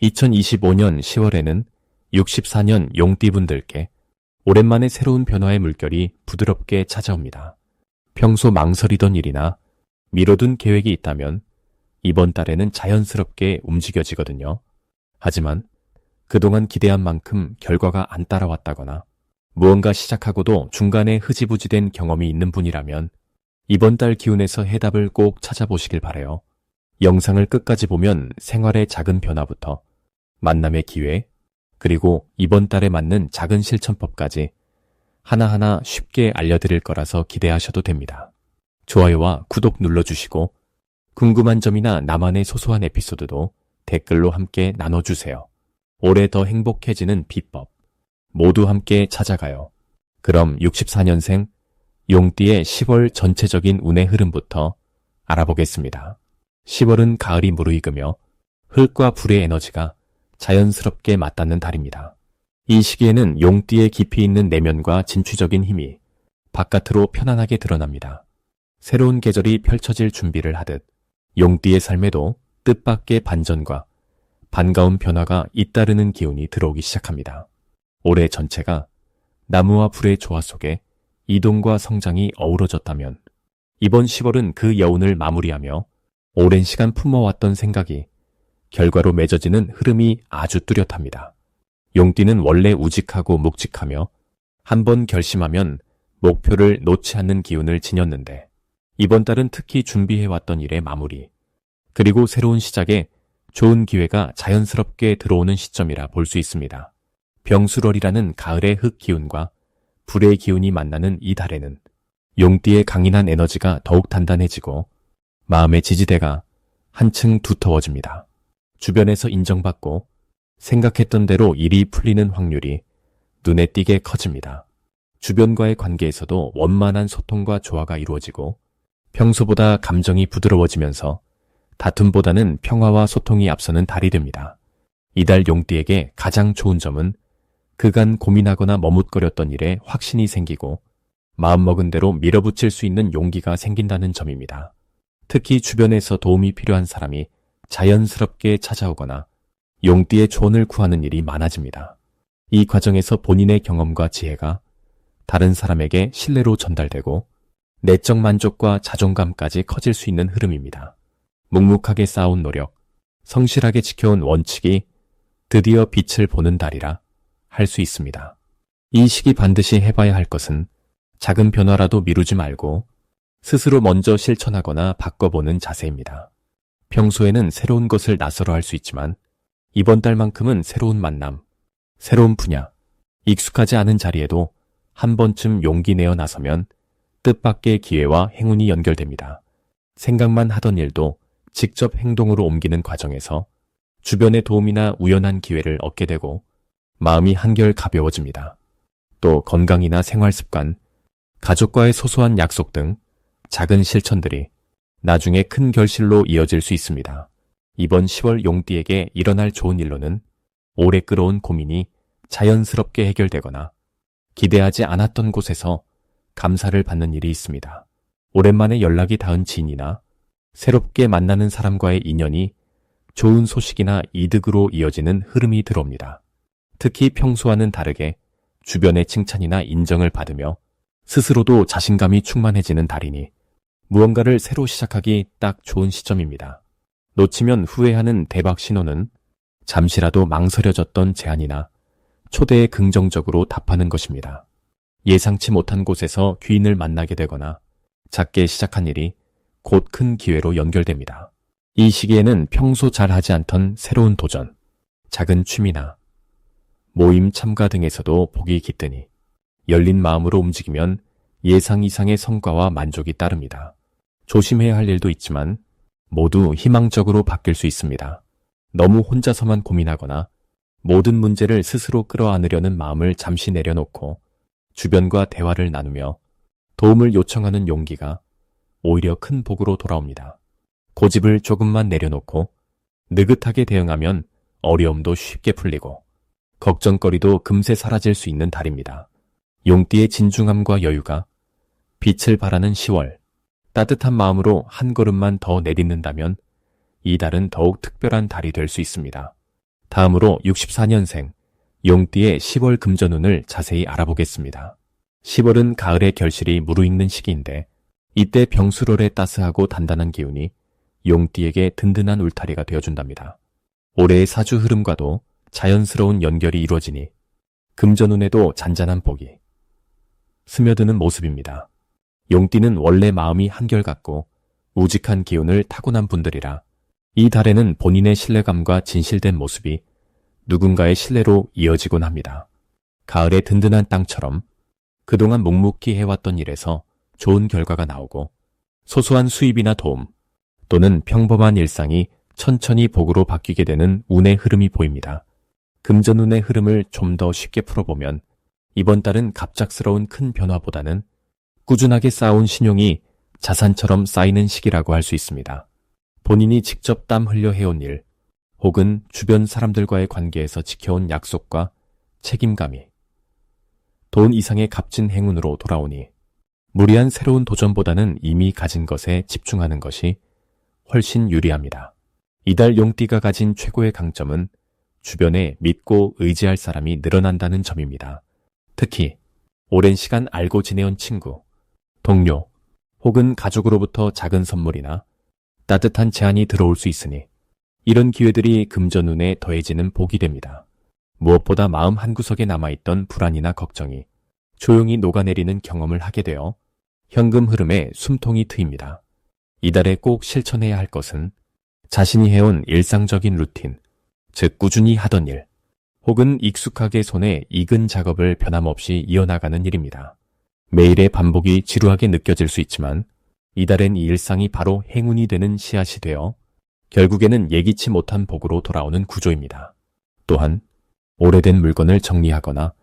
2025년 10월에는 64년 용띠분들께 오랜만에 새로운 변화의 물결이 부드럽게 찾아옵니다. 평소 망설이던 일이나 미뤄둔 계획이 있다면 이번 달에는 자연스럽게 움직여지거든요. 하지만 그동안 기대한 만큼 결과가 안 따라왔다거나 무언가 시작하고도 중간에 흐지부지된 경험이 있는 분이라면 이번 달 기운에서 해답을 꼭 찾아보시길 바라요. 영상을 끝까지 보면 생활의 작은 변화부터 만남의 기회, 그리고 이번 달에 맞는 작은 실천법까지 하나하나 쉽게 알려드릴 거라서 기대하셔도 됩니다. 좋아요와 구독 눌러주시고 궁금한 점이나 나만의 소소한 에피소드도 댓글로 함께 나눠주세요. 올해 더 행복해지는 비법, 모두 함께 찾아가요. 그럼 64년생 용띠의 10월 전체적인 운의 흐름부터 알아보겠습니다. 10월은 가을이 무르익으며 흙과 불의 에너지가 자연스럽게 맞닿는 달입니다. 이 시기에는 용띠의 깊이 있는 내면과 진취적인 힘이 바깥으로 편안하게 드러납니다. 새로운 계절이 펼쳐질 준비를 하듯 용띠의 삶에도 뜻밖의 반전과 반가운 변화가 잇따르는 기운이 들어오기 시작합니다. 올해 전체가 나무와 불의 조화 속에 이동과 성장이 어우러졌다면 이번 10월은 그 여운을 마무리하며 오랜 시간 품어왔던 생각이 결과로 맺어지는 흐름이 아주 뚜렷합니다. 용띠는 원래 우직하고 묵직하며 한번 결심하면 목표를 놓지 않는 기운을 지녔는데 이번 달은 특히 준비해왔던 일의 마무리, 그리고 새로운 시작에 좋은 기회가 자연스럽게 들어오는 시점이라 볼 수 있습니다. 병수월이라는 가을의 흙 기운과 불의 기운이 만나는 이 달에는 용띠의 강인한 에너지가 더욱 단단해지고 마음의 지지대가 한층 두터워집니다. 주변에서 인정받고 생각했던 대로 일이 풀리는 확률이 눈에 띄게 커집니다. 주변과의 관계에서도 원만한 소통과 조화가 이루어지고 평소보다 감정이 부드러워지면서 다툼보다는 평화와 소통이 앞서는 달이 됩니다. 이달 용띠에게 가장 좋은 점은 그간 고민하거나 머뭇거렸던 일에 확신이 생기고 마음먹은 대로 밀어붙일 수 있는 용기가 생긴다는 점입니다. 특히 주변에서 도움이 필요한 사람이 자연스럽게 찾아오거나 용띠의 조언을 구하는 일이 많아집니다. 이 과정에서 본인의 경험과 지혜가 다른 사람에게 신뢰로 전달되고 내적 만족과 자존감까지 커질 수 있는 흐름입니다. 묵묵하게 쌓아온 노력, 성실하게 지켜온 원칙이 드디어 빛을 보는 달이라 할 수 있습니다. 이 시기 반드시 해봐야 할 것은 작은 변화라도 미루지 말고 스스로 먼저 실천하거나 바꿔보는 자세입니다. 평소에는 새로운 것을 나서러 할 수 있지만 이번 달만큼은 새로운 만남, 새로운 분야, 익숙하지 않은 자리에도 한 번쯤 용기 내어 나서면 뜻밖의 기회와 행운이 연결됩니다. 생각만 하던 일도 직접 행동으로 옮기는 과정에서 주변의 도움이나 우연한 기회를 얻게 되고 마음이 한결 가벼워집니다. 또 건강이나 생활습관, 가족과의 소소한 약속 등 작은 실천들이 나중에 큰 결실로 이어질 수 있습니다. 이번 10월 용띠에게 일어날 좋은 일로는 오래 끌어온 고민이 자연스럽게 해결되거나 기대하지 않았던 곳에서 감사를 받는 일이 있습니다. 오랜만에 연락이 닿은 지인이나 새롭게 만나는 사람과의 인연이 좋은 소식이나 이득으로 이어지는 흐름이 들어옵니다. 특히 평소와는 다르게 주변의 칭찬이나 인정을 받으며 스스로도 자신감이 충만해지는 달이니 무언가를 새로 시작하기 딱 좋은 시점입니다. 놓치면 후회하는 대박 신호는 잠시라도 망설여졌던 제안이나 초대에 긍정적으로 답하는 것입니다. 예상치 못한 곳에서 귀인을 만나게 되거나 작게 시작한 일이 곧 큰 기회로 연결됩니다. 이 시기에는 평소 잘 하지 않던 새로운 도전, 작은 취미나 모임 참가 등에서도 복이 깃드니 열린 마음으로 움직이면 예상 이상의 성과와 만족이 따릅니다. 조심해야 할 일도 있지만 모두 희망적으로 바뀔 수 있습니다. 너무 혼자서만 고민하거나 모든 문제를 스스로 끌어안으려는 마음을 잠시 내려놓고 주변과 대화를 나누며 도움을 요청하는 용기가 오히려 큰 복으로 돌아옵니다. 고집을 조금만 내려놓고 느긋하게 대응하면 어려움도 쉽게 풀리고 걱정거리도 금세 사라질 수 있는 달입니다. 용띠의 진중함과 여유가 빛을 발하는 10월, 따뜻한 마음으로 한 걸음만 더 내딛는다면 이 달은 더욱 특별한 달이 될 수 있습니다. 다음으로 64년생 용띠의 10월 금전운을 자세히 알아보겠습니다. 10월은 가을의 결실이 무르익는 시기인데 이때 병수롤의 따스하고 단단한 기운이 용띠에게 든든한 울타리가 되어준답니다. 올해의 사주 흐름과도 자연스러운 연결이 이루어지니 금전운에도 잔잔한 복이 스며드는 모습입니다. 용띠는 원래 마음이 한결같고 우직한 기운을 타고난 분들이라 이 달에는 본인의 신뢰감과 진실된 모습이 누군가의 신뢰로 이어지곤 합니다. 가을의 든든한 땅처럼 그동안 묵묵히 해왔던 일에서 좋은 결과가 나오고 소소한 수입이나 도움 또는 평범한 일상이 천천히 복으로 바뀌게 되는 운의 흐름이 보입니다. 금전운의 흐름을 좀 더 쉽게 풀어보면 이번 달은 갑작스러운 큰 변화보다는 꾸준하게 쌓아온 신용이 자산처럼 쌓이는 시기라고 할 수 있습니다. 본인이 직접 땀 흘려 해온 일 혹은 주변 사람들과의 관계에서 지켜온 약속과 책임감이 돈 이상의 값진 행운으로 돌아오니 무리한 새로운 도전보다는 이미 가진 것에 집중하는 것이 훨씬 유리합니다. 이달 용띠가 가진 최고의 강점은 주변에 믿고 의지할 사람이 늘어난다는 점입니다. 특히 오랜 시간 알고 지내온 친구, 동료 혹은 가족으로부터 작은 선물이나 따뜻한 제안이 들어올 수 있으니 이런 기회들이 금전운에 더해지는 복이 됩니다. 무엇보다 마음 한구석에 남아있던 불안이나 걱정이 조용히 녹아내리는 경험을 하게 되어 현금 흐름에 숨통이 트입니다. 이달에 꼭 실천해야 할 것은 자신이 해온 일상적인 루틴, 즉 꾸준히 하던 일, 혹은 익숙하게 손에 익은 작업을 변함없이 이어나가는 일입니다. 매일의 반복이 지루하게 느껴질 수 있지만 이달엔 이 일상이 바로 행운이 되는 씨앗이 되어 결국에는 예기치 못한 복으로 돌아오는 구조입니다. 또한 오래된 물건을 정리하거나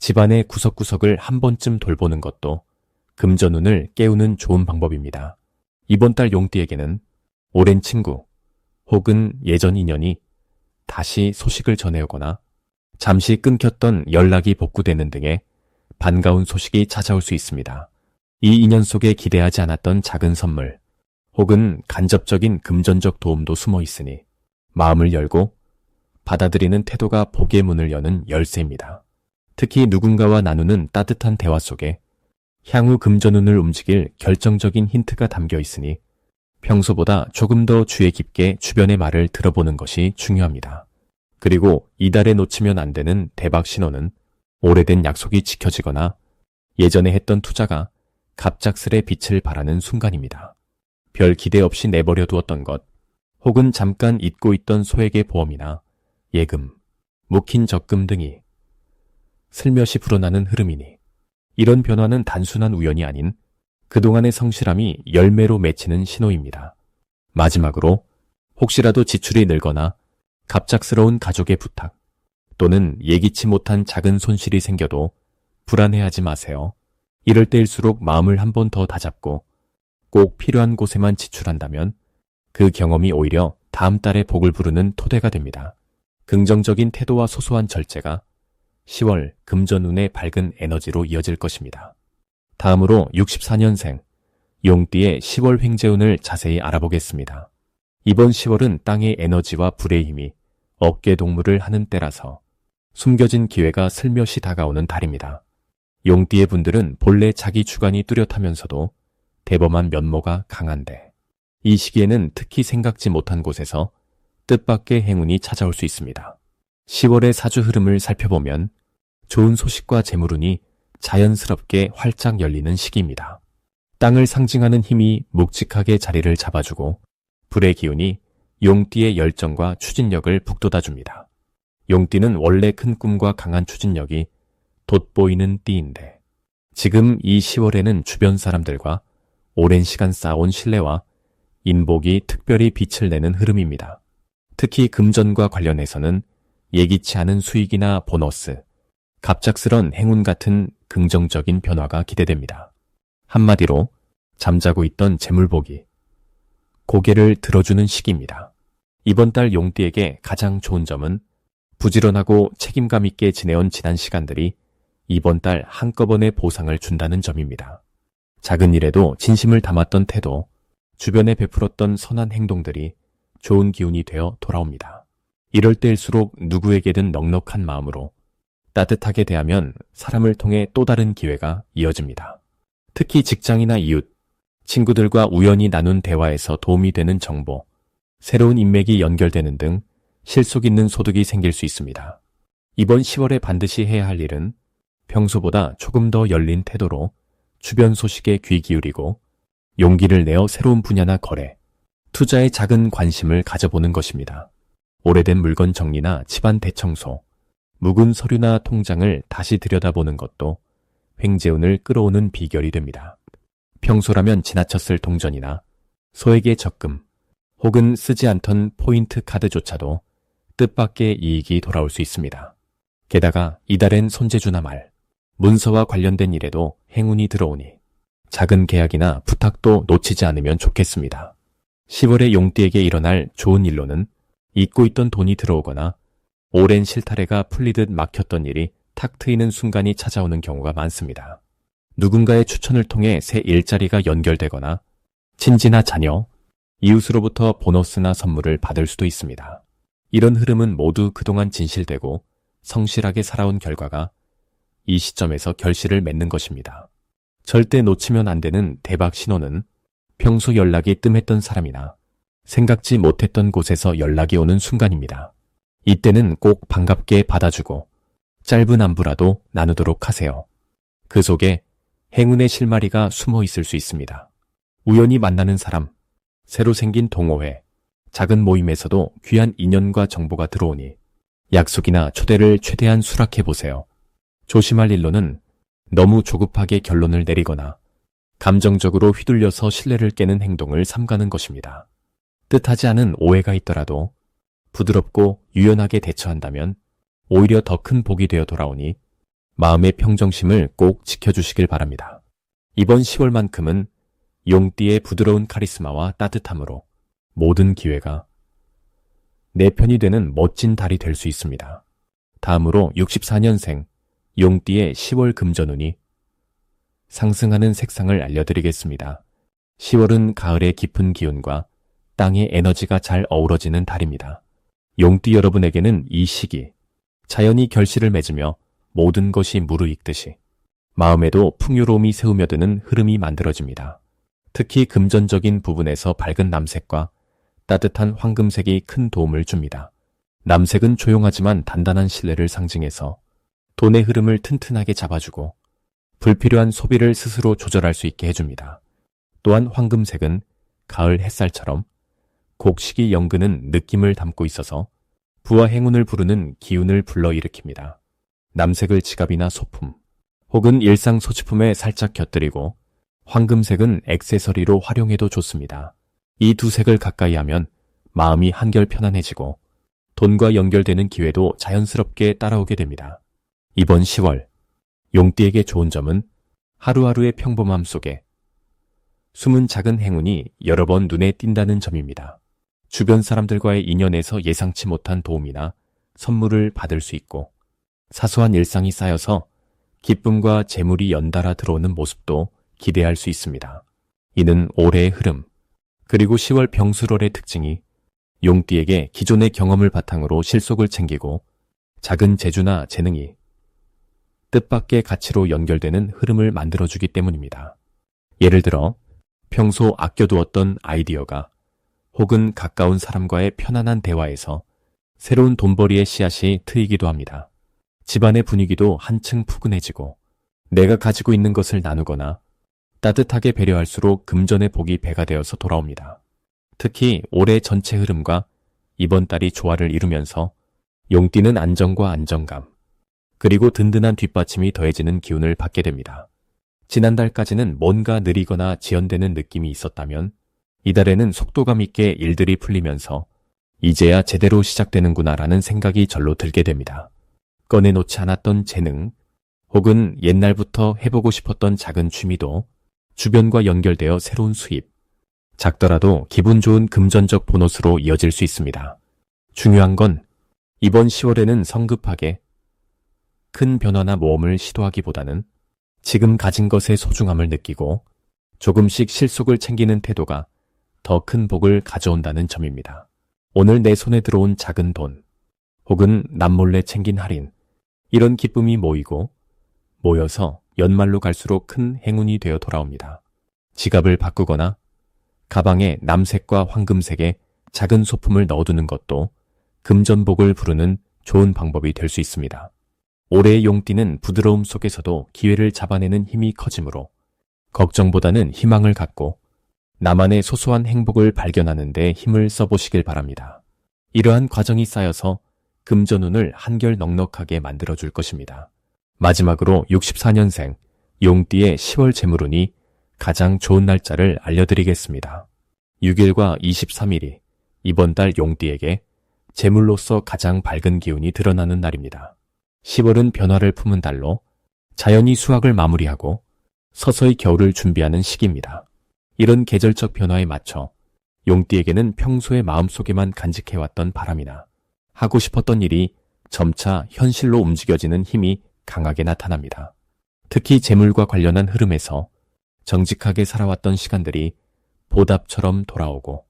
집안의 구석구석을 한 번쯤 돌보는 것도 금전운을 깨우는 좋은 방법입니다. 이번 달 용띠에게는 오랜 친구 혹은 예전 인연이 다시 소식을 전해오거나 잠시 끊겼던 연락이 복구되는 등의 반가운 소식이 찾아올 수 있습니다. 이 인연 속에 기대하지 않았던 작은 선물 혹은 간접적인 금전적 도움도 숨어 있으니 마음을 열고 받아들이는 태도가 복의 문을 여는 열쇠입니다. 특히 누군가와 나누는 따뜻한 대화 속에 향후 금전운을 움직일 결정적인 힌트가 담겨 있으니 평소보다 조금 더 주의 깊게 주변의 말을 들어보는 것이 중요합니다. 그리고 이달에 놓치면 안 되는 대박 신호는 오래된 약속이 지켜지거나 예전에 했던 투자가 갑작스레 빛을 발하는 순간입니다. 별 기대 없이 내버려 두었던 것 혹은 잠깐 잊고 있던 소액의 보험이나 예금, 묵힌 적금 등이 슬며시 불어나는 흐름이니 이런 변화는 단순한 우연이 아닌 그동안의 성실함이 열매로 맺히는 신호입니다. 마지막으로 혹시라도 지출이 늘거나 갑작스러운 가족의 부탁 또는 예기치 못한 작은 손실이 생겨도 불안해하지 마세요. 이럴 때일수록 마음을 한 번 더 다잡고 꼭 필요한 곳에만 지출한다면 그 경험이 오히려 다음 달에 복을 부르는 토대가 됩니다. 긍정적인 태도와 소소한 절제가 10월 금전운의 밝은 에너지로 이어질 것입니다. 다음으로 64년생 용띠의 10월 횡재운을 자세히 알아보겠습니다. 이번 10월은 땅의 에너지와 불의 힘이 어깨동무를 하는 때라서 숨겨진 기회가 슬며시 다가오는 달입니다. 용띠의 분들은 본래 자기 주관이 뚜렷하면서도 대범한 면모가 강한데 이 시기에는 특히 생각지 못한 곳에서 뜻밖의 행운이 찾아올 수 있습니다. 10월의 사주 흐름을 살펴보면 좋은 소식과 재물운이 자연스럽게 활짝 열리는 시기입니다. 땅을 상징하는 힘이 묵직하게 자리를 잡아주고 불의 기운이 용띠의 열정과 추진력을 북돋아줍니다. 용띠는 원래 큰 꿈과 강한 추진력이 돋보이는 띠인데 지금 이 10월에는 주변 사람들과 오랜 시간 쌓아온 신뢰와 인복이 특별히 빛을 내는 흐름입니다. 특히 금전과 관련해서는 예기치 않은 수익이나 보너스, 갑작스런 행운 같은 긍정적인 변화가 기대됩니다. 한마디로 잠자고 있던 재물복이 고개를 들어주는 시기입니다. 이번 달 용띠에게 가장 좋은 점은 부지런하고 책임감 있게 지내온 지난 시간들이 이번 달 한꺼번에 보상을 준다는 점입니다. 작은 일에도 진심을 담았던 태도, 주변에 베풀었던 선한 행동들이 좋은 기운이 되어 돌아옵니다. 이럴 때일수록 누구에게든 넉넉한 마음으로 따뜻하게 대하면 사람을 통해 또 다른 기회가 이어집니다. 특히 직장이나 이웃, 친구들과 우연히 나눈 대화에서 도움이 되는 정보, 새로운 인맥이 연결되는 등 실속 있는 소득이 생길 수 있습니다. 이번 10월에 반드시 해야 할 일은 평소보다 조금 더 열린 태도로 주변 소식에 귀 기울이고 용기를 내어 새로운 분야나 거래, 투자에 작은 관심을 가져보는 것입니다. 오래된 물건 정리나 집안 대청소, 묵은 서류나 통장을 다시 들여다보는 것도 횡재운을 끌어오는 비결이 됩니다. 평소라면 지나쳤을 동전이나 소액의 적금, 혹은 쓰지 않던 포인트 카드조차도 뜻밖의 이익이 돌아올 수 있습니다. 게다가 이달엔 손재주나 말, 문서와 관련된 일에도 행운이 들어오니 작은 계약이나 부탁도 놓치지 않으면 좋겠습니다. 10월에 용띠에게 일어날 좋은 일로는 잊고 있던 돈이 들어오거나 오랜 실타래가 풀리듯 막혔던 일이 탁 트이는 순간이 찾아오는 경우가 많습니다. 누군가의 추천을 통해 새 일자리가 연결되거나 친지나 자녀, 이웃으로부터 보너스나 선물을 받을 수도 있습니다. 이런 흐름은 모두 그동안 진실되고 성실하게 살아온 결과가 이 시점에서 결실을 맺는 것입니다. 절대 놓치면 안 되는 대박 신호는 평소 연락이 뜸했던 사람이나 생각지 못했던 곳에서 연락이 오는 순간입니다. 이때는 꼭 반갑게 받아주고 짧은 안부라도 나누도록 하세요. 그 속에 행운의 실마리가 숨어 있을 수 있습니다. 우연히 만나는 사람, 새로 생긴 동호회, 작은 모임에서도 귀한 인연과 정보가 들어오니 약속이나 초대를 최대한 수락해보세요. 조심할 일로는 너무 조급하게 결론을 내리거나 감정적으로 휘둘려서 신뢰를 깨는 행동을 삼가는 것입니다. 뜻하지 않은 오해가 있더라도 부드럽고 유연하게 대처한다면 오히려 더 큰 복이 되어 돌아오니 마음의 평정심을 꼭 지켜주시길 바랍니다. 이번 10월만큼은 용띠의 부드러운 카리스마와 따뜻함으로 모든 기회가 내 편이 되는 멋진 달이 될 수 있습니다. 다음으로 64년생 용띠의 10월 금전운이 상승하는 색상을 알려드리겠습니다. 10월은 가을의 깊은 기운과 땅의 에너지가 잘 어우러지는 달입니다. 용띠 여러분에게는 이 시기 자연이 결실을 맺으며 모든 것이 무르익듯이 마음에도 풍요로움이 새우며드는 흐름이 만들어집니다. 특히 금전적인 부분에서 밝은 남색과 따뜻한 황금색이 큰 도움을 줍니다. 남색은 조용하지만 단단한 신뢰를 상징해서 돈의 흐름을 튼튼하게 잡아주고 불필요한 소비를 스스로 조절할 수 있게 해줍니다. 또한 황금색은 가을 햇살처럼 곡식이 연그는 느낌을 담고 있어서 부와 행운을 부르는 기운을 불러일으킵니다. 남색을 지갑이나 소품 혹은 일상 소지품에 살짝 곁들이고 황금색은 액세서리로 활용해도 좋습니다. 이 두 색을 가까이 하면 마음이 한결 편안해지고 돈과 연결되는 기회도 자연스럽게 따라오게 됩니다. 이번 10월 용띠에게 좋은 점은 하루하루의 평범함 속에 숨은 작은 행운이 여러 번 눈에 띈다는 점입니다. 주변 사람들과의 인연에서 예상치 못한 도움이나 선물을 받을 수 있고 사소한 일상이 쌓여서 기쁨과 재물이 연달아 들어오는 모습도 기대할 수 있습니다. 이는 올해의 흐름, 그리고 10월 병술월의 특징이 용띠에게 기존의 경험을 바탕으로 실속을 챙기고 작은 재주나 재능이 뜻밖의 가치로 연결되는 흐름을 만들어주기 때문입니다. 예를 들어 평소 아껴두었던 아이디어가 혹은 가까운 사람과의 편안한 대화에서 새로운 돈벌이의 씨앗이 트이기도 합니다. 집안의 분위기도 한층 푸근해지고 내가 가지고 있는 것을 나누거나 따뜻하게 배려할수록 금전의 복이 배가 되어서 돌아옵니다. 특히 올해 전체 흐름과 이번 달이 조화를 이루면서 용띠는 안정과 안정감, 그리고 든든한 뒷받침이 더해지는 기운을 받게 됩니다. 지난달까지는 뭔가 느리거나 지연되는 느낌이 있었다면 이달에는 속도감 있게 일들이 풀리면서 이제야 제대로 시작되는구나라는 생각이 절로 들게 됩니다. 꺼내놓지 않았던 재능 혹은 옛날부터 해보고 싶었던 작은 취미도 주변과 연결되어 새로운 수입, 작더라도 기분 좋은 금전적 보너스로 이어질 수 있습니다. 중요한 건 이번 10월에는 성급하게 큰 변화나 모험을 시도하기보다는 지금 가진 것의 소중함을 느끼고 조금씩 실속을 챙기는 태도가 더 큰 복을 가져온다는 점입니다. 오늘 내 손에 들어온 작은 돈, 혹은 남몰래 챙긴 할인, 이런 기쁨이 모여서 연말로 갈수록 큰 행운이 되어 돌아옵니다. 지갑을 바꾸거나 가방에 남색과 황금색의 작은 소품을 넣어두는 것도 금전복을 부르는 좋은 방법이 될 수 있습니다. 올해의 용띠는 부드러움 속에서도 기회를 잡아내는 힘이 커지므로 걱정보다는 희망을 갖고 나만의 소소한 행복을 발견하는 데 힘을 써보시길 바랍니다. 이러한 과정이 쌓여서 금전운을 한결 넉넉하게 만들어줄 것입니다. 마지막으로 64년생 용띠의 10월 재물운이 가장 좋은 날짜를 알려드리겠습니다. 6일과 23일이 이번 달 용띠에게 재물로서 가장 밝은 기운이 드러나는 날입니다. 10월은 변화를 품은 달로 자연이 수확을 마무리하고 서서히 겨울을 준비하는 시기입니다. 이런 계절적 변화에 맞춰 용띠에게는 평소에 마음속에만 간직해왔던 바람이나 하고 싶었던 일이 점차 현실로 움직여지는 힘이 강하게 나타납니다. 특히 재물과 관련한 흐름에서 정직하게 살아왔던 시간들이 보답처럼 돌아오고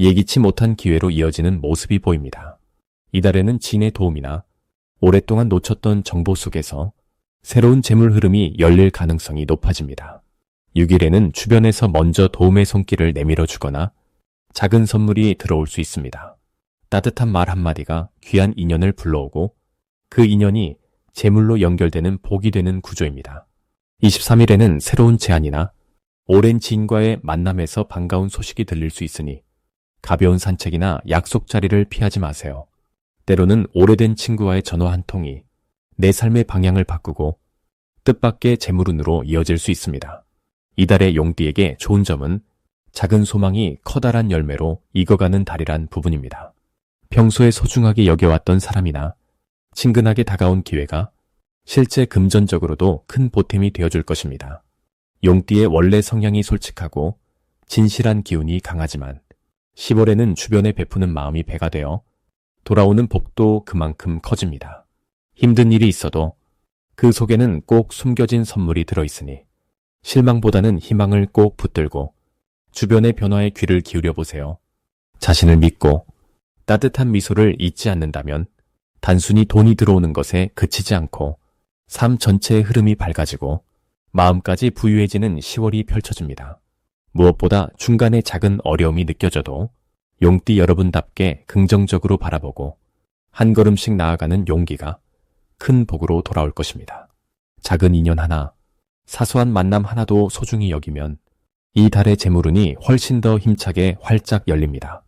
예기치 못한 기회로 이어지는 모습이 보입니다. 이달에는 지인의 도움이나 오랫동안 놓쳤던 정보 속에서 새로운 재물 흐름이 열릴 가능성이 높아집니다. 6일에는 주변에서 먼저 도움의 손길을 내밀어 주거나 작은 선물이 들어올 수 있습니다. 따뜻한 말 한마디가 귀한 인연을 불러오고 그 인연이 재물로 연결되는 복이 되는 구조입니다. 23일에는 새로운 제안이나 오랜 지인과의 만남에서 반가운 소식이 들릴 수 있으니 가벼운 산책이나 약속 자리를 피하지 마세요. 때로는 오래된 친구와의 전화 한 통이 내 삶의 방향을 바꾸고 뜻밖의 재물운으로 이어질 수 있습니다. 이달의 용띠에게 좋은 점은 작은 소망이 커다란 열매로 익어가는 달이란 부분입니다. 평소에 소중하게 여겨왔던 사람이나 친근하게 다가온 기회가 실제 금전적으로도 큰 보탬이 되어줄 것입니다. 용띠의 원래 성향이 솔직하고 진실한 기운이 강하지만 10월에는 주변에 베푸는 마음이 배가 되어 돌아오는 복도 그만큼 커집니다. 힘든 일이 있어도 그 속에는 꼭 숨겨진 선물이 들어있으니 실망보다는 희망을 꼭 붙들고 주변의 변화에 귀를 기울여 보세요. 자신을 믿고 따뜻한 미소를 잊지 않는다면 단순히 돈이 들어오는 것에 그치지 않고 삶 전체의 흐름이 밝아지고 마음까지 부유해지는 10월이 펼쳐집니다. 무엇보다 중간에 작은 어려움이 느껴져도 용띠 여러분답게 긍정적으로 바라보고 한 걸음씩 나아가는 용기가 큰 복으로 돌아올 것입니다. 작은 인연 하나, 사소한 만남 하나도 소중히 여기면 이 달의 재물운이 훨씬 더 힘차게 활짝 열립니다.